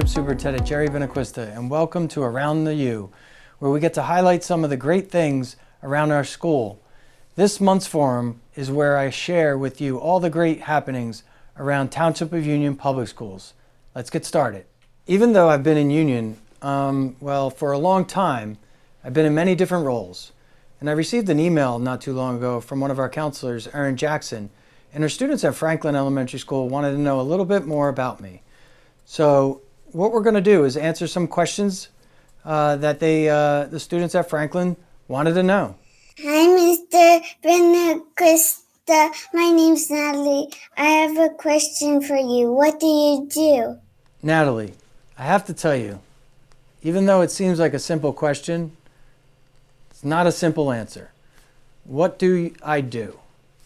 Interim Superintendent Jerry Benaquista, and welcome to Around the U, where we get to highlight some of the great things around our school. This month's forum is where I share with you all the great happenings around Township of Union Public Schools. Let's get started. Even though I've been in Union, for a long time, I've been in many different roles. And I received an email not too long ago from one of our counselors, Erin Jackson, and her students at Franklin Elementary School wanted to know a little bit more about me. So what we're going to do is answer some questions that the students at Franklin wanted to know. Hi, Mr. Benaquista. My name's Natalie. I have a question for you. What do you do? Natalie, I have to tell you, even though it seems like a simple question, it's not a simple answer. What do I do?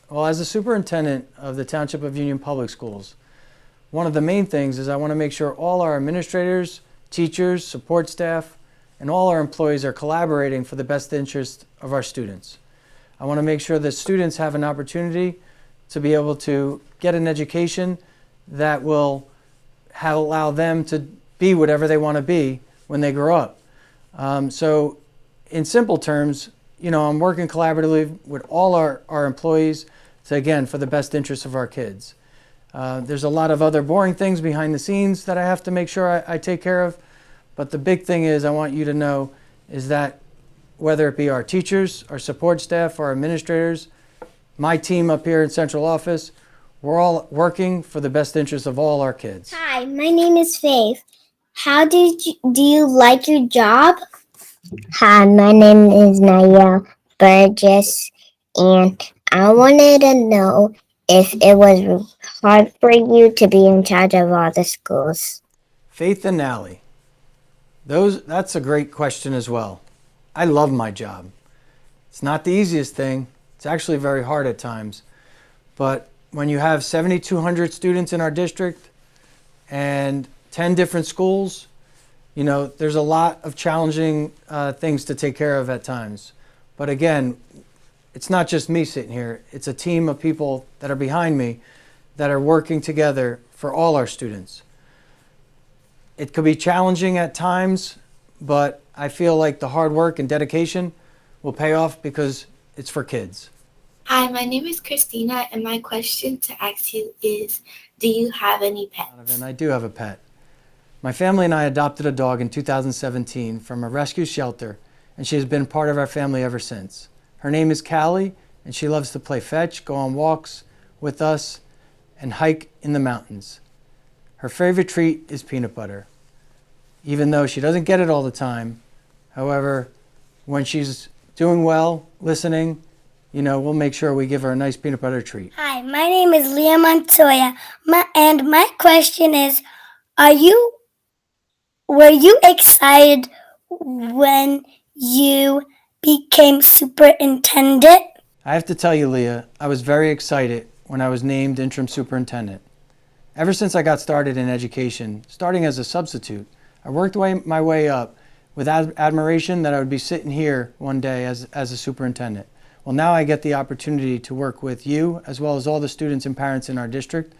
Well, as a superintendent of the Township of Union Public Schools, one of the main things is I want to make sure all our administrators, teachers, support staff, and all our employees are collaborating for the best interest of our students. I want to make sure that students have an opportunity to be able to get an education that will allow them to be whatever they want to be when they grow up. So in simple terms, I'm working collaboratively with all our employees to, again, for the best interest of our kids. There's a lot of other boring things behind the scenes that I have to make sure I take care of. But the big thing is I want you to know is that whether it be our teachers, our support staff, our administrators, my team up here in central office, we're all working for the best interest of all our kids. Hi, my name is Faith. How do you like your job? Hi, my name is Naya Burgess, and I wanted to know if it was hard for you to be in charge of all the schools. Faith and Nally, that's a great question as well. I love my job. It's not the easiest thing. It's actually very hard at times. But when you have 7,200 students in our district and 10 different schools, there's a lot of challenging things to take care of at times. But again, it's not just me sitting here. It's a team of people that are behind me that are working together for all our students. It could be challenging at times, but I feel like the hard work and dedication will pay off because it's for kids. Hi, my name is Christina, and my question to ask you is, do you have any pets? And I do have a pet. My family and I adopted a dog in 2017 from a rescue shelter, and she has been part of our family ever since. Her name is Callie, and she loves to play fetch, go on walks with us, and hike in the mountains. Her favorite treat is peanut butter, even though she doesn't get it all the time. However, when she's doing well, listening, we'll make sure we give her a nice peanut butter treat. Hi, my name is Leah Montoya, and my question is, were you excited when you became superintendent? I have to tell you, Leah, I was very excited when I was named interim superintendent. Ever since I got started in education, starting as a substitute, I worked my way up with admiration that I would be sitting here one day as a superintendent. Well, now I get the opportunity to work with you as well as all the students and parents in our district.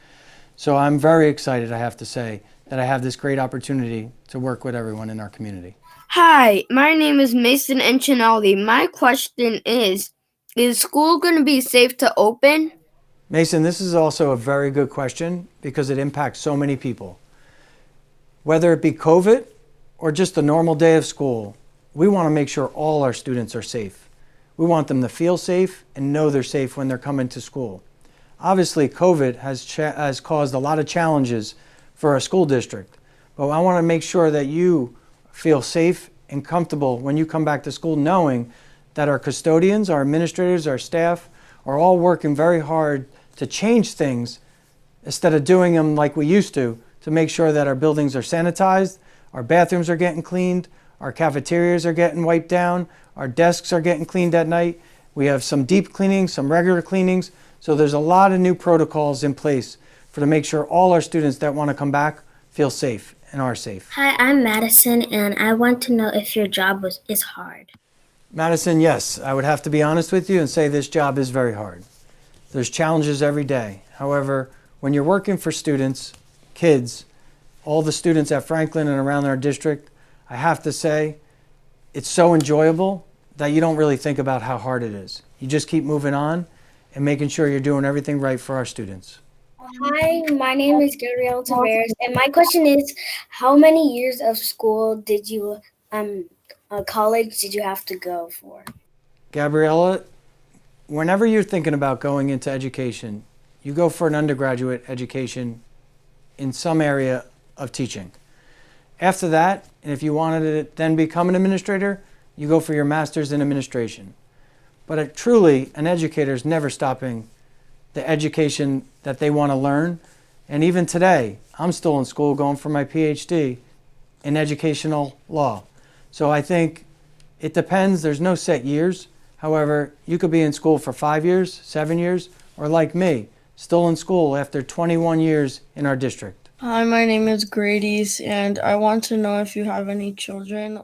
So I'm very excited, I have to say, that I have this great opportunity to work with everyone in our community. Hi, my name is Mason Enchinaldi. My question is school going to be safe to open? Mason, this is also a very good question because it impacts so many people. Whether it be COVID or just a normal day of school, we want to make sure all our students are safe. We want them to feel safe and know they're safe when they're coming to school. Obviously, COVID has caused a lot of challenges for our school district, but I want to make sure that you feel safe and comfortable when you come back to school, knowing that our custodians, our administrators, our staff are all working very hard to change things instead of doing them like we used to make sure that our buildings are sanitized, our bathrooms are getting cleaned, our cafeterias are getting wiped down, our desks are getting cleaned at night. We have some deep cleanings, some regular cleanings. So there's a lot of new protocols in place to make sure all our students that want to come back feel safe and are safe. Hi, I'm Madison, and I want to know if your job is hard. Madison, yes, I would have to be honest with you and say this job is very hard. There's challenges every day. However, when you're working for students, kids, all the students at Franklin and around our district, I have to say, it's so enjoyable that you don't really think about how hard it is. You just keep moving on and making sure you're doing everything right for our students. Hi, my name is Gabrielle Tavares, and my question is, how many years of school did you, college did you have to go for? Gabriella, whenever you're thinking about going into education, you go for an undergraduate education in some area of teaching. After that, and if you wanted to then become an administrator, you go for your master's in administration. But truly, an educator is never stopping the education that they want to learn. And even today, I'm still in school going for my PhD in educational law. So I think it depends. There's no set years. However, you could be in school for 5 years, 7 years, or like me, still in school after 21 years in our district. Hi, my name is Grady's, and I want to know if you have any children.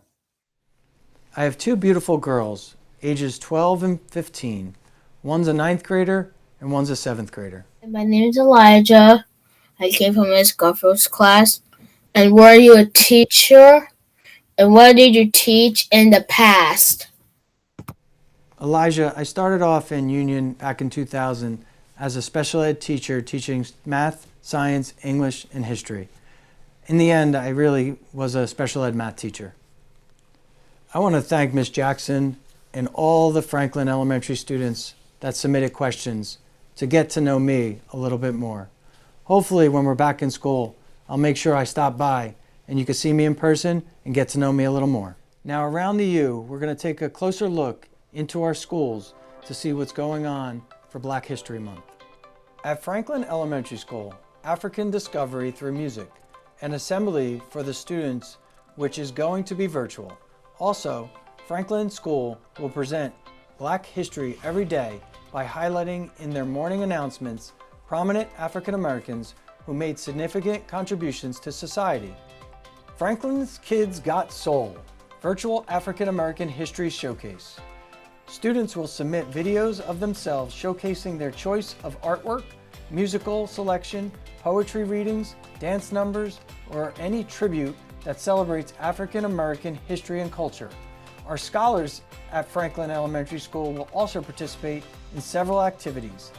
I have 2 beautiful girls, ages 12 and 15. One's a 9th grader and one's a 7th grader. My name is Elijah. I came from Miss Garfield's class. And were you a teacher? And what did you teach in the past? Elijah, I started off in Union back in 2000 as a special ed teacher teaching math, science, English, and history. In the end, I really was a special ed math teacher. I want to thank Ms. Jackson and all the Franklin Elementary students that submitted questions to get to know me a little bit more. Hopefully, when we're back in school, I'll make sure I stop by and you can see me in person and get to know me a little more. Now, around the U, we're going to take a closer look into our schools to see what's going on for Black History Month. At Franklin Elementary School, African Discovery Through Music, an assembly for the students which is going to be virtual. Also, Franklin School will present Black history every day by highlighting in their morning announcements prominent African Americans who made significant contributions to society. Franklin's Kids Got Soul, virtual African American history showcase. Students will submit videos of themselves showcasing their choice of artwork, musical selection, poetry readings, dance numbers, or any tribute that celebrates African American history and culture. Our scholars at Franklin Elementary School will also participate in several activities.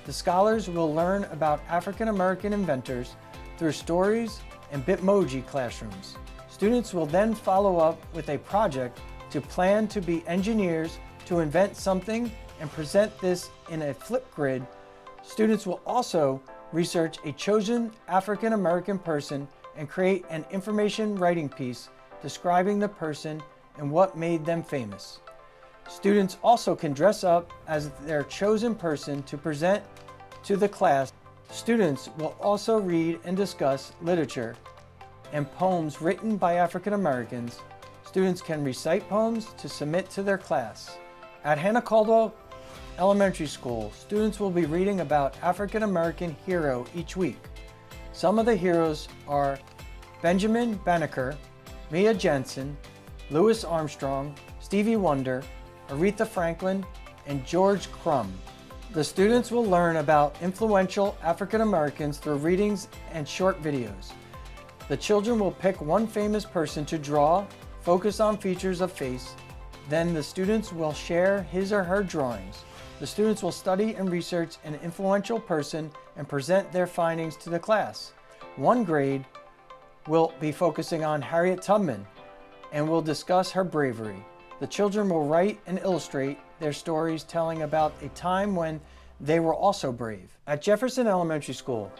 The scholars will learn about African American inventors through stories and Bitmoji classrooms. Students will then follow up with a project to plan to be engineers to invent something and present this in a flip grid. Students will also research a chosen African American person and create an information writing piece describing the person and what made them famous. Students also can dress up as their chosen person to present to the class. Students will also read and discuss literature and poems written by African Americans. Students can recite poems to submit to their class. At Hannah Caldwell Elementary School, students will be reading about African American hero each week. Some of the heroes are Benjamin Banneker, Mia Jensen, Louis Armstrong, Stevie Wonder, Aretha Franklin, and George Crumb. The students will learn about influential African Americans through readings and short videos. The children will pick one famous person to draw, focus on features of face. Then the students will share his or her drawings. The students will study and research an influential person and present their findings to the class. One grade will be focusing on Harriet Tubman and will discuss her bravery. The children will write and illustrate their stories telling about a time when they were also brave. At Jefferson Elementary School,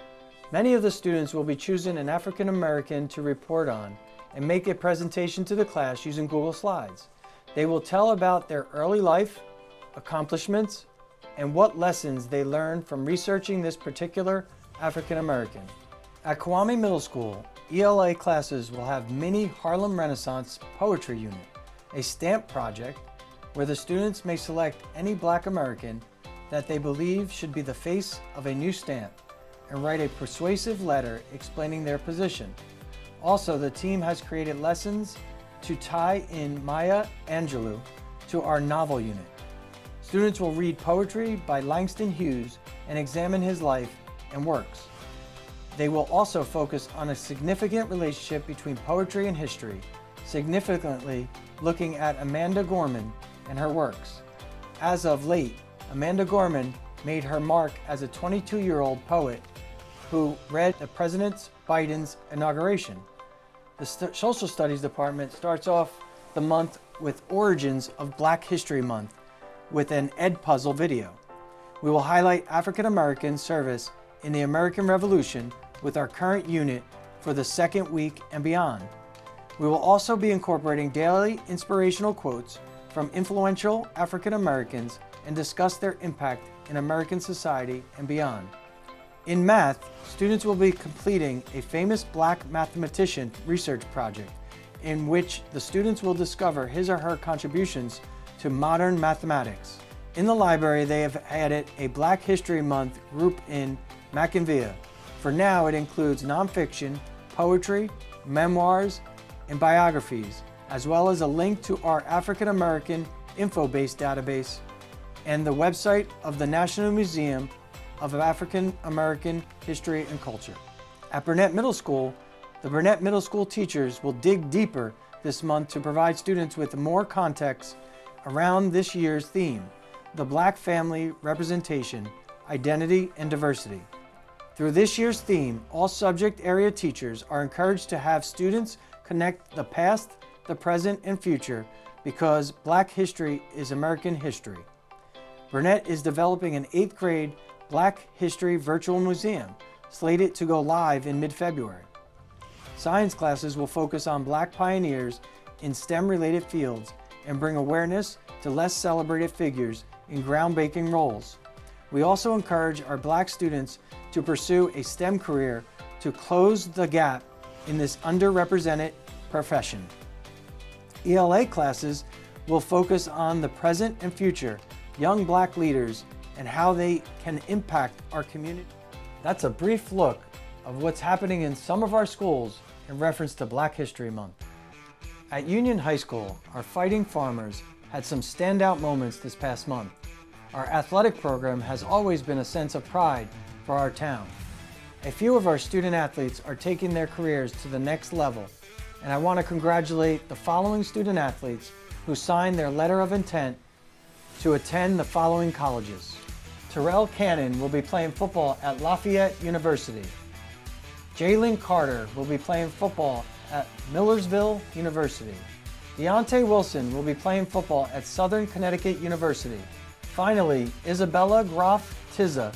many of the students will be choosing an African American to report on and make a presentation to the class using Google Slides. They will tell about their early life, accomplishments, and what lessons they learned from researching this particular African American. At Kwame Middle School, ELA classes will have mini Harlem Renaissance Poetry Unit, a stamp project where the students may select any Black American that they believe should be the face of a new stamp and write a persuasive letter explaining their position. Also, the team has created lessons to tie in Maya Angelou to our novel unit. Students will read poetry by Langston Hughes and examine his life and works. They will also focus on a significant relationship between poetry and history, significantly looking at Amanda Gorman and her works. As of late, Amanda Gorman made her mark as a 22-year-old poet who read the President Biden's inauguration. The Social Studies Department starts off the month with Origins of Black History Month with an Ed Puzzle video. We will highlight African American service in the American Revolution with our current unit for the second week and beyond. We will also be incorporating daily inspirational quotes from influential African Americans and discuss their impact in American society and beyond. In math, students will be completing a famous Black mathematician research project in which the students will discover his or her contributions to modern mathematics. In the library, they have added a Black History Month group in McInville. For now, it includes nonfiction, poetry, memoirs, and biographies, as well as a link to our African American info-based database and the website of the National Museum of African American History and Culture. At Burnett Middle School, the Burnett Middle School teachers will dig deeper this month to provide students with more context around this year's theme, the Black family representation, identity, and diversity. Through this year's theme, all subject area teachers are encouraged to have students connect the past, the present, and future because Black history is American history. Burnett is developing an 8th grade Black History Virtual Museum, slated to go live in mid-February. Science classes will focus on Black pioneers in STEM-related fields and bring awareness to less celebrated figures in groundbreaking roles. We also encourage our Black students to pursue a STEM career to close the gap in this underrepresented profession. ELA classes will focus on the present and future, young Black leaders, and how they can impact our community. That's a brief look of what's happening in some of our schools in reference to Black History Month. At Union High School, our Fighting Farmers had some standout moments this past month. Our athletic program has always been a sense of pride for our town. A few of our student athletes are taking their careers to the next level, and I want to congratulate the following student athletes who signed their letter of intent to attend the following colleges. Terrell Cannon will be playing football at Lafayette University. Jalen Carter will be playing football at Millersville University. Deontay Wilson will be playing football at Southern Connecticut University. Finally, Isabella Groff Tizza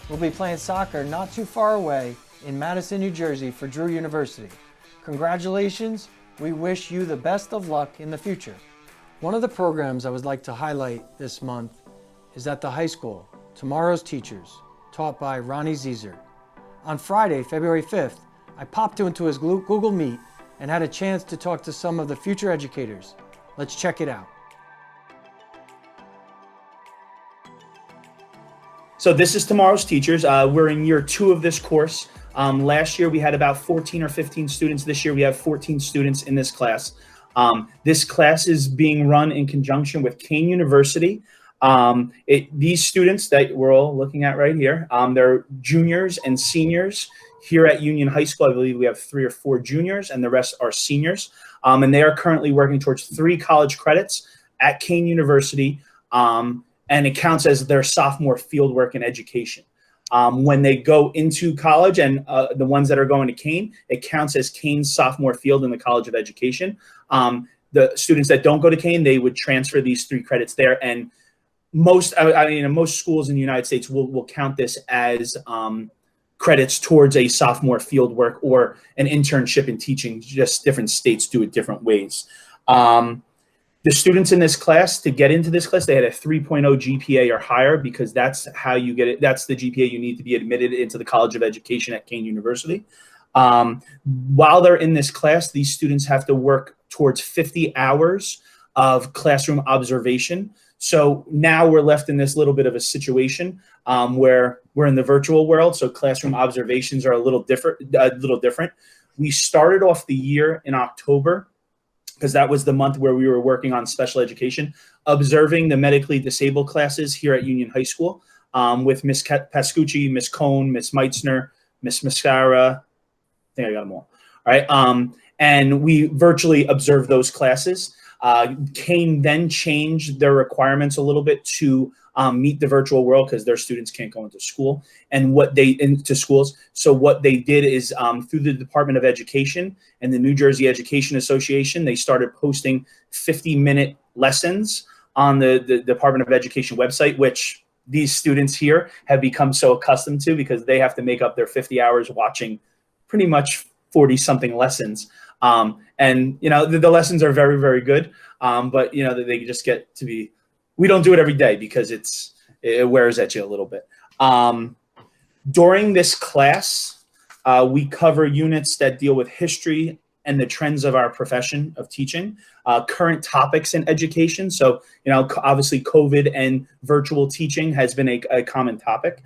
will be playing soccer not too far away in Madison, New Jersey for Drew University. Congratulations, we wish you the best of luck in the future. One of the programs I would like to highlight this month is at the high school, Tomorrow's Teachers, taught by Ronnie Zezer. On Friday, February 5th, I popped into his Google Meet and had a chance to talk to some of the future educators. Let's check it out. So this is Tomorrow's Teachers. We're in year 2 of this course. Last year we had about 14 or 15 students. This year we have 14 students in this class. This class is being run in conjunction with Kane University. These students that we're all looking at right here, they're juniors and seniors here at Union High School. I believe we have 3 or 4 juniors and the rest are seniors. And they are currently working towards 3 college credits at Kane University. And it counts as their sophomore fieldwork in education. When they go into college and the ones that are going to Kane, it counts as Kane's sophomore field in the College of Education. The students that don't go to Kane, they would transfer these 3 credits there. And most schools in the United States will count this as credits towards a sophomore field work or an internship in teaching. Just different states do it different ways. The students in this class, to get into this class, they had a 3.0 GPA or higher because that's how you get it. That's the GPA you need to be admitted into the College of Education at Kane University. While they're in this class, these students have to work towards 50 hours of classroom observation. So now we're left in this little bit of a situation where we're in the virtual world. So classroom observations are a little different. We started off the year in October because that was the month where we were working on special education, observing the medically disabled classes here at Union High School with Ms. Pascucci, Ms. Cohn, Ms. Meitzner, Miss Mascara. I think I got them all. All right. And we virtually observed those classes. Kane then changed their requirements a little bit to meet the virtual world because their students can't go into school and into schools. So what they did is through the Department of Education and the New Jersey Education Association, they started posting 50-minute lessons on the Department of Education website, which these students here have become so accustomed to because they have to make up their 50 hours watching pretty much 40-something lessons. And, you know, the lessons are very, very good. But, you know, they just get to be, we don't do it every day because it wears at you a little bit. During this class, we cover units that deal with history and the trends of our profession of teaching, current topics in education. So, you know, obviously COVID and virtual teaching has been a common topic.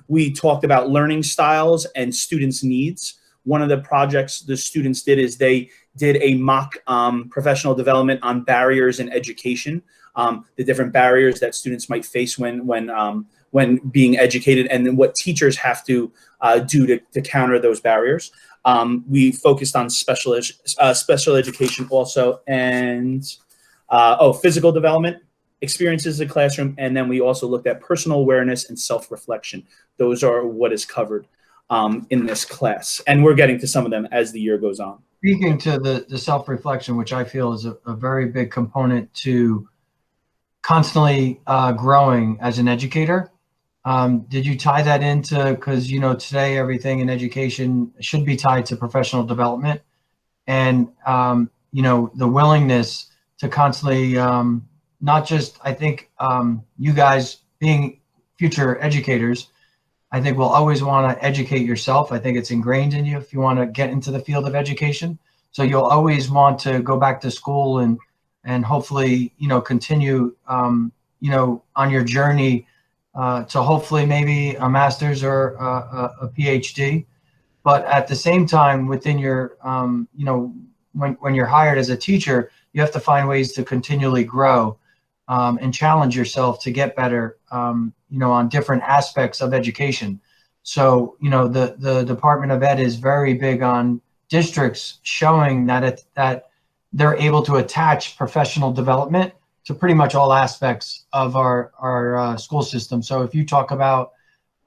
We talked about learning styles and students' needs. One of the projects the students did is they did a mock professional development on barriers in education, the different barriers that students might face when being educated, and then what teachers have to do to counter those barriers. We focused on special education also, and physical development, experiences in the classroom, and then we also looked at personal awareness and self-reflection. Those are what is covered in this class, and we're getting to some of them as the year goes on. Speaking to the self-reflection, which I feel is a very big component to constantly growing as an educator, did you tie that into, because, you know, today everything in education should be tied to professional development, and, you know, the willingness to constantly, not just, I think you guys being future educators, I think we'll always want to educate yourself. I think it's ingrained in you if you want to get into the field of education. So you'll always want to go back to school and hopefully, you know, continue, you know, on your journey to hopefully maybe a master's or a PhD. But at the same time, within your, you know, when you're hired as a teacher, you have to find ways to continually grow and challenge yourself to get better, you know, on different aspects of education. So, you know, the Department of Ed is very big on districts showing that that they're able to attach professional development to pretty much all aspects of our school system. So if you talk about,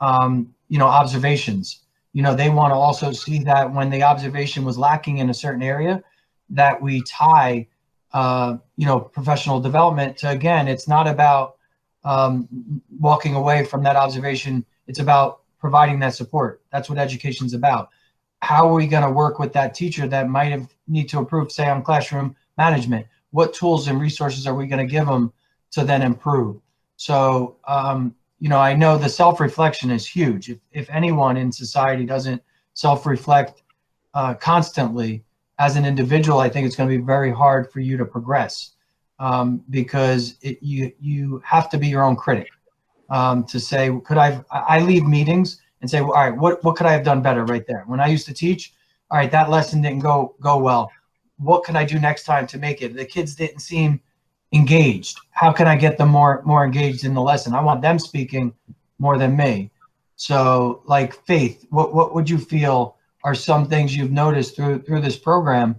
you know, observations, you know, they want to also see that when the observation was lacking in a certain area, that we tie, you know, professional development to, again, it's not about walking away from that observation. It's about providing that support. That's what education's about. How are we going to work with that teacher that might need to improve, say, on classroom management? What tools and resources are we going to give them to then improve? So, you know, I know the self-reflection is huge. If anyone in society doesn't self-reflect constantly as an individual, I think it's going to be very hard for you to progress, because you have to be your own critic, to say, I leave meetings and say, well, all right, what could I have done better right there? When I used to teach, all right, that lesson didn't go well. What can I do next time to make it? The kids didn't seem engaged. How can I get them more engaged in the lesson? I want them speaking more than me. So, like, Faith, what would you feel are some things you've noticed through this program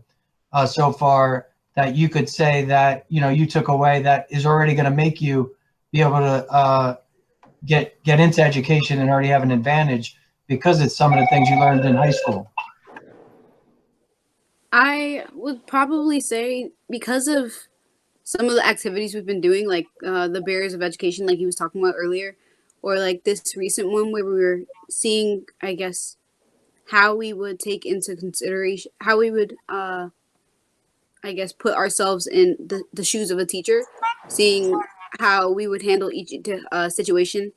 so far that you could say that, you know, you took away that is already going to make you be able to get into education and already have an advantage because it's some of the things you learned in high school? I would probably say because of some of the activities we've been doing, like the barriers of education, like he was talking about earlier, or like this recent one where we were seeing, I guess, how we would take into consideration, how we would, I guess, put ourselves in the shoes of a teacher, seeing how we would handle each situation.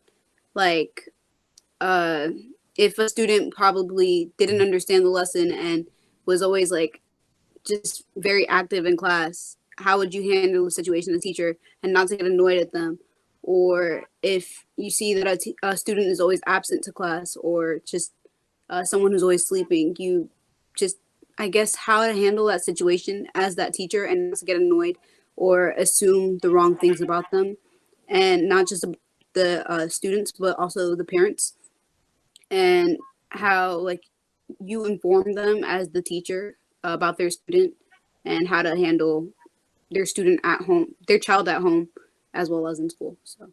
Like, if a student probably didn't understand the lesson and was always like just very active in class, how would you handle the situation as a teacher and not to get annoyed at them? Or if you see that a student is always absent to class, or just someone who's always sleeping, you just, I guess, how to handle that situation as that teacher and not to get annoyed or assume the wrong things about them, and not just the students, but also the parents. And how like you inform them as the teacher about their student and how to handle their student at home, their child at home, as well as in school. So.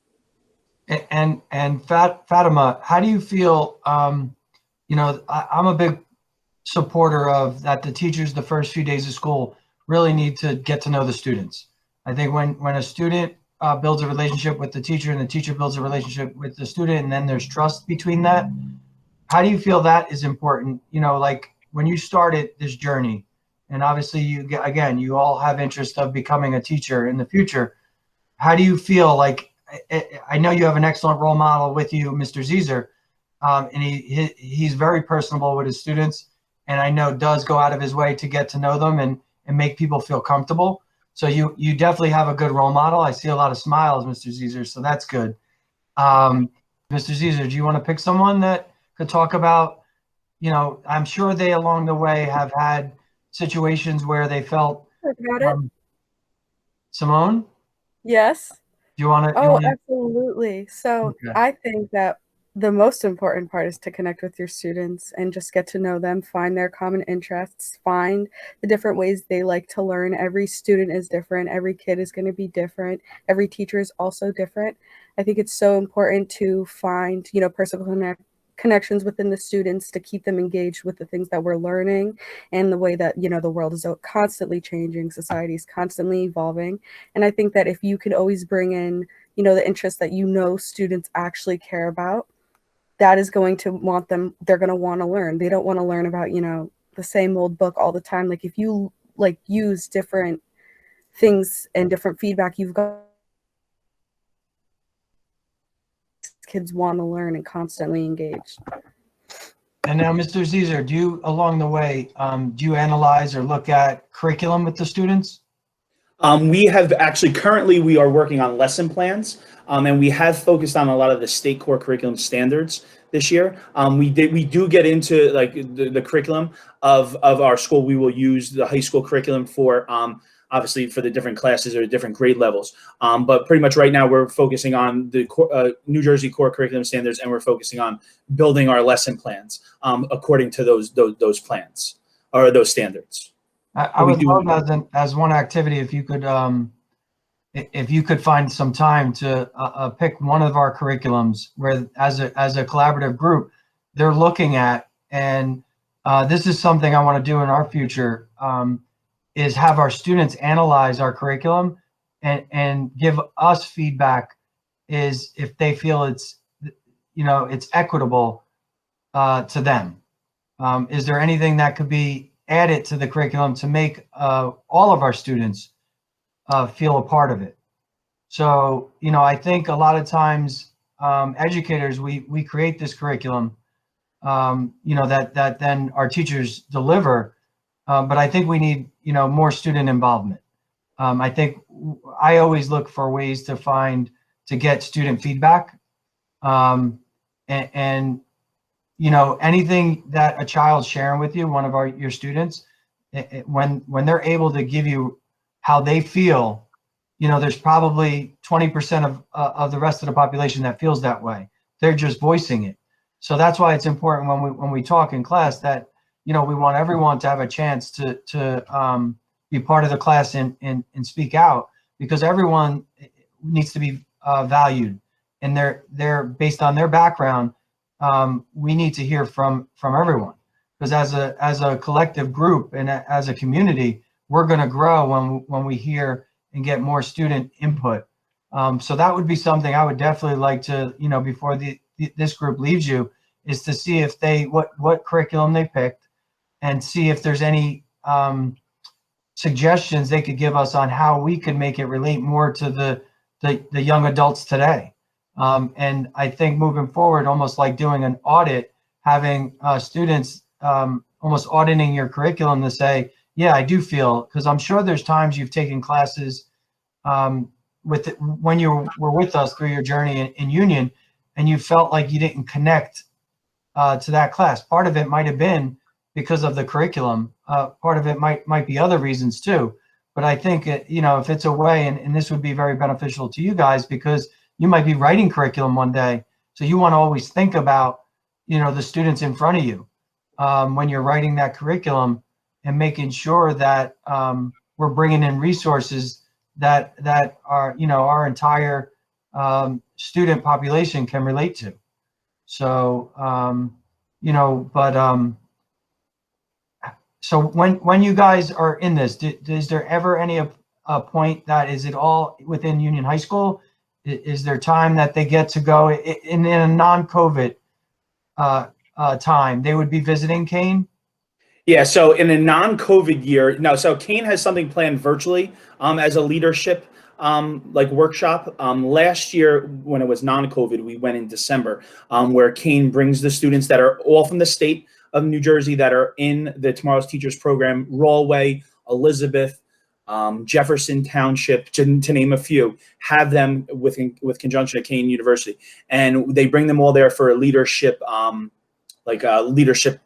And Fatima, how do you feel? I'm a big supporter of that. The teachers, the first few days of school, really need to get to know the students. I think when a student builds a relationship with the teacher and the teacher builds a relationship with the student, and then there's trust between that, how do you feel that is important? Like when you started this journey, and obviously you all have interest of becoming a teacher in the future. How do you feel like, I know you have an excellent role model with you, Mr. Zezer, and he's very personable with his students, and I know does go out of his way to get to know them and make people feel comfortable. So you definitely have a good role model. I see a lot of smiles, Mr. Zezer, so that's good. Mr. Zezer, do you want to pick someone that could talk about, I'm sure they along the way have had situations where they felt, Simone? Yes. Do you want to? Oh, absolutely. So Okay. I think that the most important part is to connect with your students and just get to know them, find their common interests, find the different ways they like to learn. Every student is different. Every kid is going to be different. Every teacher is also different. I think it's so important to find, personal connections within the students to keep them engaged with the things that we're learning and the way that, the world is constantly changing, society is constantly evolving. And I think that if you can always bring in, the interests that students actually care about, that is going to they're going to want to learn. They don't want to learn about, the same old book all the time. Like if you use different things and different feedback, you've got kids want to learn and constantly engaged. And now, Mr. Zezer, do you, along the way, do you analyze or look at curriculum with the students? We have actually, currently we are working on lesson plans, and we have focused on a lot of the state core curriculum standards this year. We do get into like the curriculum of our school. We will use the high school curriculum for obviously for the different classes or different grade levels. But pretty much right now we're focusing on the New Jersey core curriculum standards, and we're focusing on building our lesson plans according to those plans or those standards. I would love as one activity if you could find some time to pick one of our curriculums where as a collaborative group they're looking at, and this is something I want to do in our future, is have our students analyze our curriculum and give us feedback is if they feel it's equitable to them. Is there anything that could be added to the curriculum to make all of our students feel a part of it? So, I think a lot of times educators, we create this curriculum, that then our teachers deliver. But I think we need, more student involvement. I think I always look for ways to get student feedback. And anything that a child's sharing with you, one of your students, when they're able to give you how they feel, there's probably 20% of the rest of the population that feels that way. They're just voicing it. So that's why it's important when we talk in class that, we want everyone to have a chance to be part of the class and speak out, because everyone needs to be valued, and they're based on their background. We need to hear from everyone, because as a collective group and as a community, we're going to grow when we hear and get more student input. So that would be something I would definitely like to, before this group leaves you, is to see if what curriculum they picked, and see if there's any suggestions they could give us on how we could make it relate more to the young adults today. And I think moving forward, almost like doing an audit, having students almost auditing your curriculum to say, yeah, I do feel, because I'm sure there's times you've taken classes when you were with us through your journey in Union, and you felt like you didn't connect to that class. Part of it might have been because of the curriculum. Part of it might be other reasons too. But I think, if it's a way, and this would be very beneficial to you guys, because you might be writing curriculum one day. So you want to always think about, the students in front of you when you're writing that curriculum, and making sure that we're bringing in resources that are, our entire student population can relate to. So, so when you guys are in this, is there ever any a point that, is it all within Union High School? Is there time that they get to go in a non-COVID time, they would be visiting Kane? Yeah, so in a non-COVID year, no. So Kane has something planned virtually as a leadership like workshop. Last year, when it was non-COVID, we went in December, where Kane brings the students that are all from the state of New Jersey that are in the Tomorrow's Teachers program, Rawley, Elizabeth, Jefferson Township, to name a few, have them with conjunction at Kane University, and they bring them all there for a leadership, leadership.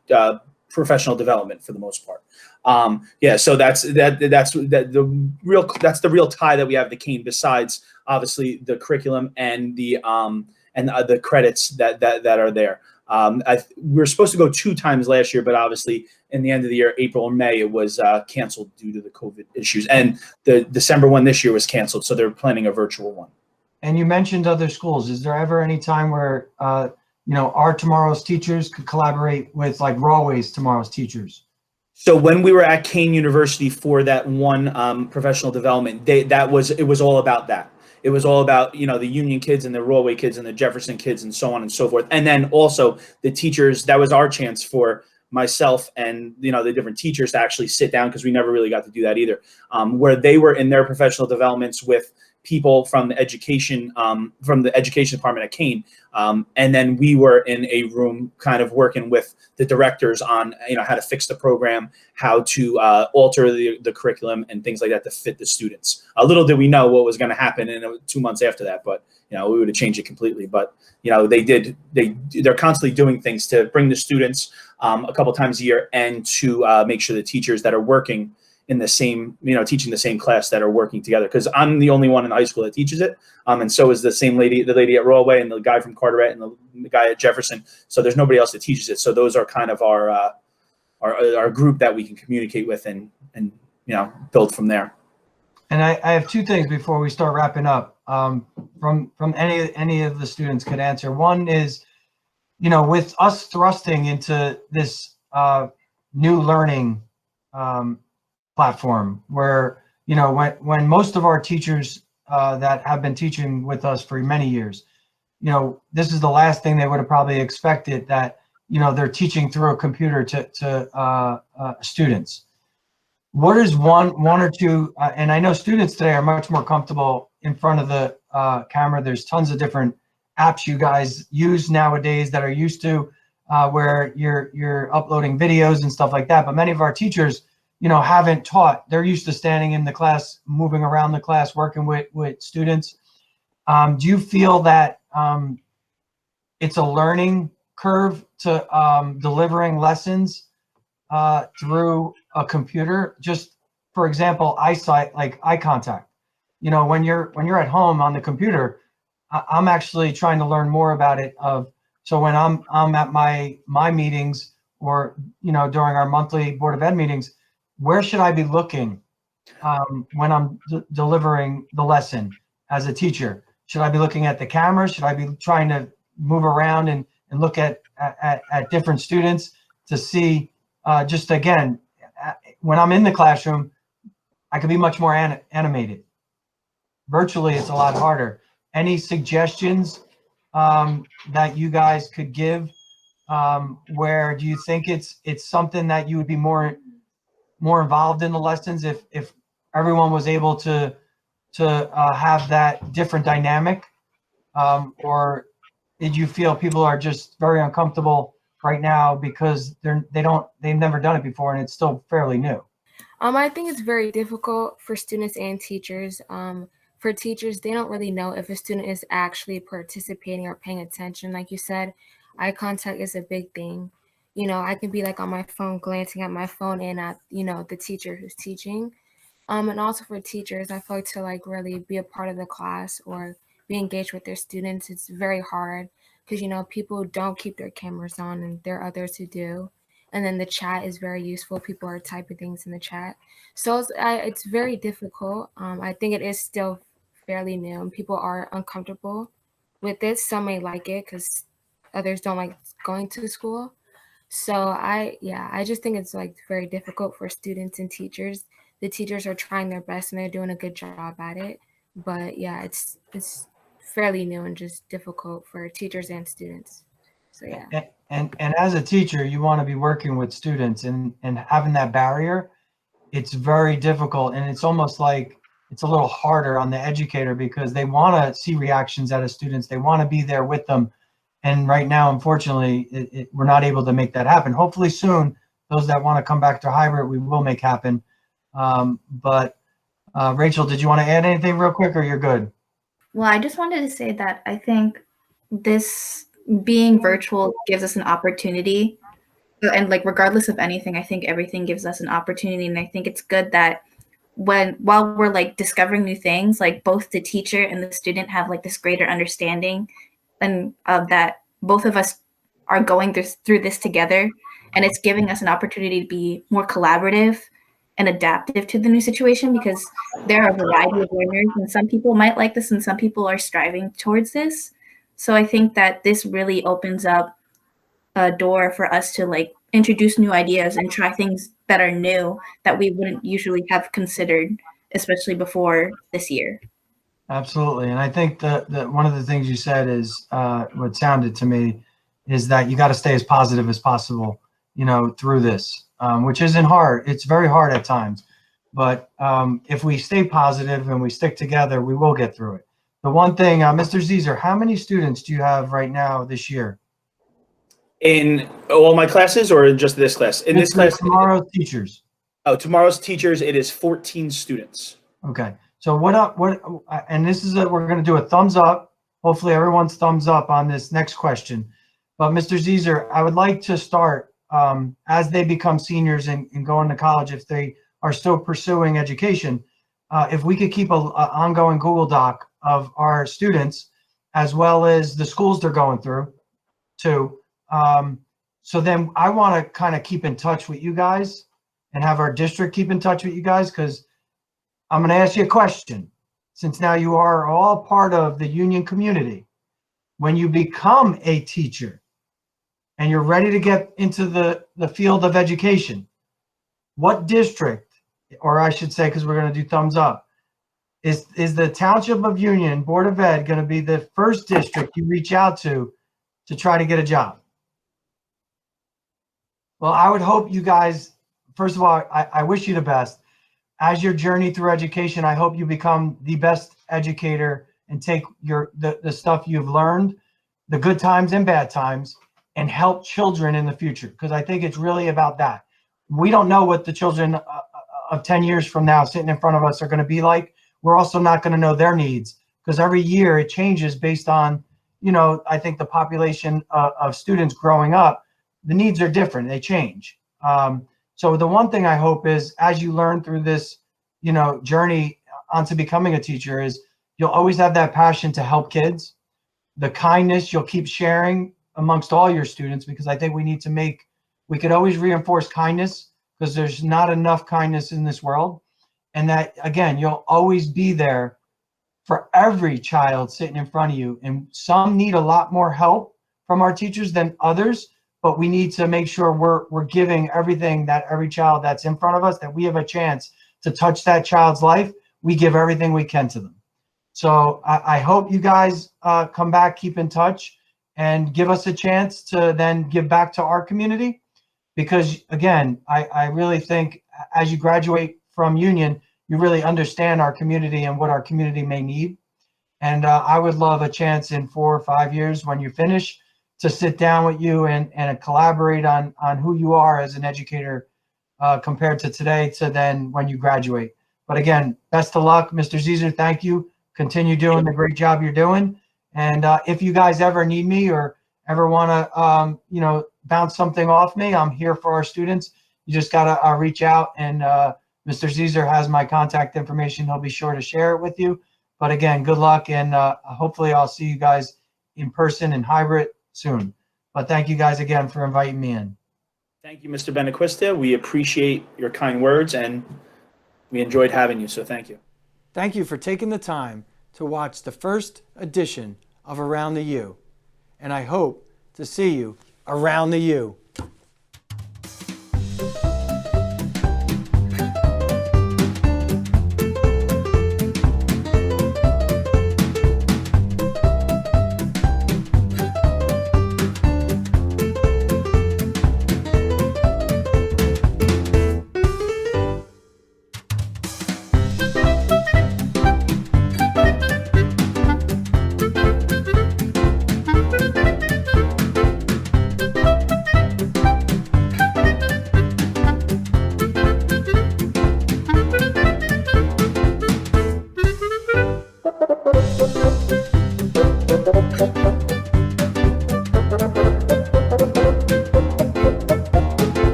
Professional development for the most part. Yeah, so that's the real tie that we have to Kane, besides obviously the curriculum and the credits that are there. We were supposed to go 2 times last year, but obviously in the end of the year, April or May, it was canceled due to the COVID issues, and the December one this year was canceled, so they're planning a virtual one. And you mentioned other schools. Is there ever any time where our Tomorrow's Teachers could collaborate with like Rawley's Tomorrow's Teachers? So when we were at Kane University for that one professional development, it was all about that. It was all about, the Union kids and the Rawley kids and the Jefferson kids and so on and so forth. And then also the teachers, that was our chance for myself and, the different teachers to actually sit down, because we never really got to do that either, where they were in their professional developments with people from the education department at Kane, and then we were in a room kind of working with the directors on how to fix the program, how to alter the curriculum and things like that to fit the students. Little did we know what was going to happen in 2 months after that, but we would have changed it completely. But they're constantly doing things to bring the students a couple times a year, and to make sure the teachers that are working in the same, teaching the same class, that are working together, because I'm the only one in high school that teaches it, and so is the lady at Rawley, and the guy from Carteret, and the guy at Jefferson. So there's nobody else that teaches it. So those are kind of our group that we can communicate with and build from there. And I have 2 things before we start wrapping up. From any of the students could answer. One is, with us thrusting into this new learning platform, where when most of our teachers that have been teaching with us for many years, this is the last thing they would have probably expected, that they're teaching through a computer to students. What is one or two, and I know students today are much more comfortable in front of the camera. There's tons of different apps you guys use nowadays that are used to where you're uploading videos and stuff like that. But many of our teachers, haven't taught. They're used to standing in the class, moving around the class, working with students. Do you feel that it's a learning curve to delivering lessons through a computer? Just for example, eyesight, like eye contact. When you're at home on the computer, I'm actually trying to learn more about it. So when I'm at my meetings, or during our monthly Board of Ed meetings, where should I be looking when I'm delivering the lesson as a teacher? Should I be looking at the camera? Should I be trying to move around and look at different students to see, just again, when I'm in the classroom, I can be much more animated. Virtually, it's a lot harder. Any suggestions that you guys could give? Where do you think it's something that you would be more involved in the lessons if everyone was able to have that different dynamic, or did you feel people are just very uncomfortable right now because they've never done it before and it's still fairly new? I think it's very difficult for students and teachers. For teachers, they don't really know if a student is actually participating or paying attention. Like you said, eye contact is a big thing. I can be like on my phone, glancing at my phone and at, the teacher who's teaching. And also for teachers, I feel like to really be a part of the class or be engaged with their students, it's very hard. because people don't keep their cameras on and there are others who do. And then the chat is very useful. People are typing things in the chat. So it's very difficult. I think it is still fairly new and people are uncomfortable with this. Some may like it because others don't like going to school. So I just think it's like very difficult for students and teachers. The teachers are trying their best and they're doing a good job at it. But yeah, it's fairly new and just difficult for teachers and students. So yeah. And as a teacher, you want to be working with students and having that barrier. It's very difficult, and it's almost like it's a little harder on the educator because they want to see reactions out of students. They want to be there with them. And right now, unfortunately, we're not able to make that happen. Hopefully soon, those that want to come back to hybrid, we will make happen. But Rachel, did you want to add anything real quick, or you're good? Well, I just wanted to say that I think this being virtual gives us an opportunity, and like regardless of anything, I think everything gives us an opportunity. And I think it's good that while we're like discovering new things, like both the teacher and the student have like this greater understanding and that both of us are going through this together, and it's giving us an opportunity to be more collaborative and adaptive to the new situation, because there are a variety of learners and some people might like this and some people are striving towards this. So I think that this really opens up a door for us to like introduce new ideas and try things that are new that we wouldn't usually have considered, especially before this year. Absolutely. And I think that one of the things you said is what sounded to me is that you got to stay as positive as possible, through this, which isn't hard. It's very hard at times. But if we stay positive and we stick together, we will get through it. The one thing, Mr. Zezer, how many students do you have right now this year? In all my classes or just this class? In this class, tomorrow's teachers. Oh, tomorrow's teachers, it is 14 students. Okay. So and this is we're going to do a thumbs up. Hopefully everyone's thumbs up on this next question. But Mr. Zezer, I would like to start as they become seniors and go into college, if they are still pursuing education, if we could keep an ongoing Google Doc of our students as well as the schools they're going through too. So then I want to kind of keep in touch with you guys and have our district keep in touch with you guys, because I'm going to ask you a question. Since now you are all part of the union community, when you become a teacher and you're ready to get into the field of education, what district, or I should say, because we're going to do thumbs up, is the Township of Union Board of Ed going to be the first district you reach out to try to get a job? Well, I would hope you guys, first of all, I wish you the best. As your journey through education, I hope you become the best educator and take the stuff you've learned, the good times and bad times, and help children in the future. Because I think it's really about that. We don't know what the children of 10 years from now sitting in front of us are going to be like. We're also not going to know their needs, because every year it changes based on, I think the population of students growing up, the needs are different. They change. So the one thing I hope is, as you learn through this, journey onto becoming a teacher, is you'll always have that passion to help kids. The kindness you'll keep sharing amongst all your students, because I think we could always reinforce kindness, because there's not enough kindness in this world. And that, again, you'll always be there for every child sitting in front of you. And some need a lot more help from our teachers than others, but we need to make sure we're giving everything that every child that's in front of us, that we have a chance to touch that child's life, we give everything we can to them. So I hope you guys come back, keep in touch, and give us a chance to then give back to our community. Because again, I really think as you graduate from Union, you really understand our community and what our community may need. And I would love a chance in 4 or 5 years when you finish to sit down with you and collaborate on who you are as an educator compared to today to then when you graduate. But again, best of luck, Mr. Zezer. Thank you. Continue doing the great job you're doing. And if you guys ever need me or ever want to, bounce something off me, I'm here for our students. You just got to reach out, and Mr. Zezer has my contact information. He'll be sure to share it with you. But again, good luck, and hopefully I'll see you guys in person and hybrid soon. But thank you guys again for inviting me in. Thank you, Mr. Benaquista. We appreciate your kind words and we enjoyed having you, so thank you. Thank you for taking the time to watch the first edition of Around the U. And I hope to see you around the U.